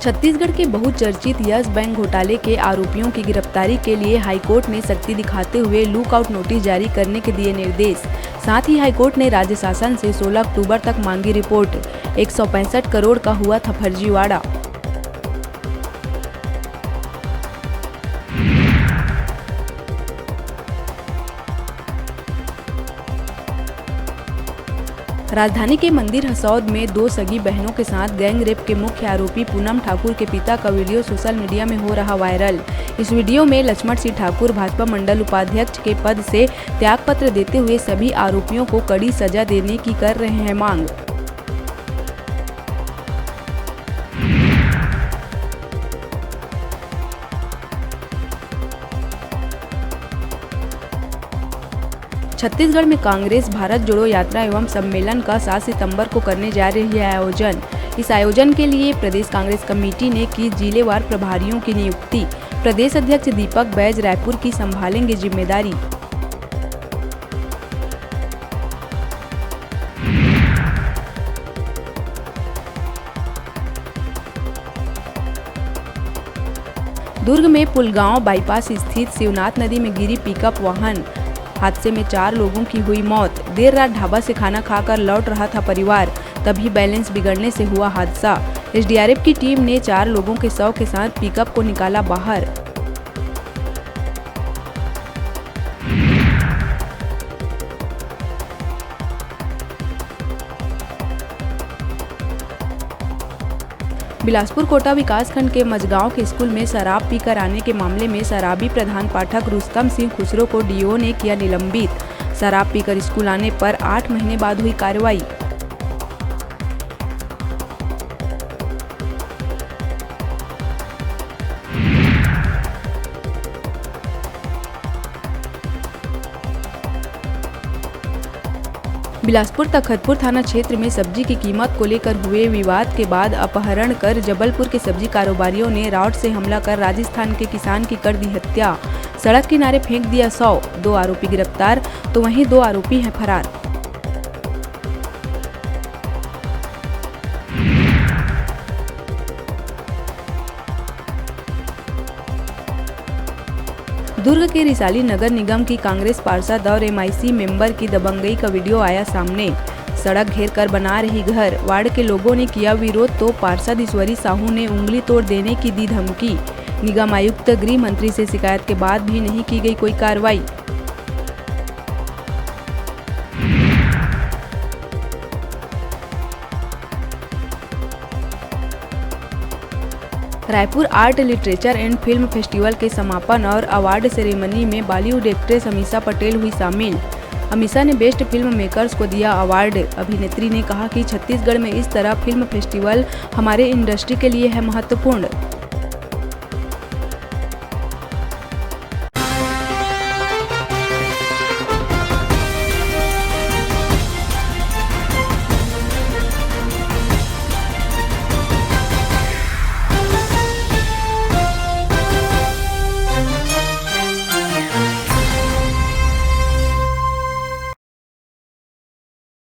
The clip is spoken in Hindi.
छत्तीसगढ़ के बहुचर्चित यस बैंक घोटाले के आरोपियों की गिरफ्तारी के लिए हाईकोर्ट ने सख्ती दिखाते हुए लुकआउट नोटिस जारी करने के दिए निर्देश। साथ ही हाईकोर्ट ने राज्य शासन से 16 अक्टूबर तक मांगी रिपोर्ट। 165 करोड़ का हुआ था फर्जीवाड़ा। राजधानी के मंदिर हसौद में 2 सगी बहनों के साथ गैंग रेप के मुख्य आरोपी पूनम ठाकुर के पिता का वीडियो सोशल मीडिया में हो रहा वायरल। इस वीडियो में लक्ष्मण सिंह ठाकुर भाजपा मंडल उपाध्यक्ष के पद से त्यागपत्र देते हुए सभी आरोपियों को कड़ी सजा देने की कर रहे हैं मांग। छत्तीसगढ़ में कांग्रेस भारत जोड़ो यात्रा एवं सम्मेलन का 7 सितंबर को करने जा रही है आयोजन। इस आयोजन के लिए प्रदेश कांग्रेस कमेटी ने की जिलेवार प्रभारियों की नियुक्ति। प्रदेश अध्यक्ष दीपक बैज रायपुर की संभालेंगे जिम्मेदारी। दुर्ग में पुलगांव बाईपास स्थित शिवनाथ नदी में गिरी पिकअप वाहन। हादसे में 4 लोगों की हुई मौत। देर रात ढाबा से खाना खाकर लौट रहा था परिवार, तभी बैलेंस बिगड़ने से हुआ हादसा। एसडीआरएफ की टीम ने 4 लोगों के शव के साथ पिकअप को निकाला बाहर। बिलासपुर कोटा विकासखंड के मजगांव के स्कूल में शराब पीकर आने के मामले में शराबी प्रधान पाठक रुस्तम सिंह खुसरो को डीओ ने किया निलंबित। शराब पीकर स्कूल आने पर 8 महीने बाद हुई कार्रवाई। बिलासपुर तखतपुर थाना क्षेत्र में सब्जी की कीमत को लेकर हुए विवाद के बाद अपहरण कर जबलपुर के सब्जी कारोबारियों ने रॉड से हमला कर राजस्थान के किसान की कर दी हत्या। सड़क किनारे फेंक दिया 100। 2 आरोपी गिरफ्तार तो वहीं 2 आरोपी हैं फरार। दुर्ग के रिसाली नगर निगम की कांग्रेस पार्षद और एमआईसी मेंबर की दबंगई का वीडियो आया सामने। सड़क घेर कर बना रही घर। वार्ड के लोगों ने किया विरोध तो पार्षद ईश्वरी साहू ने उंगली तोड़ देने की दी धमकी। निगम आयुक्त गृह मंत्री से शिकायत के बाद भी नहीं की गई कोई कार्रवाई। Raipur art literature and film festival के समापन और अवार्ड सेरेमनी में बॉलीवुड एक्ट्रेस अमीषा पटेल हुई शामिल। अमीषा ने बेस्ट फिल्म मेकर्स को दिया अवार्ड। अभिनेत्री ने कहा कि छत्तीसगढ़ में इस तरह फिल्म फेस्टिवल हमारे इंडस्ट्री के लिए है महत्वपूर्ण।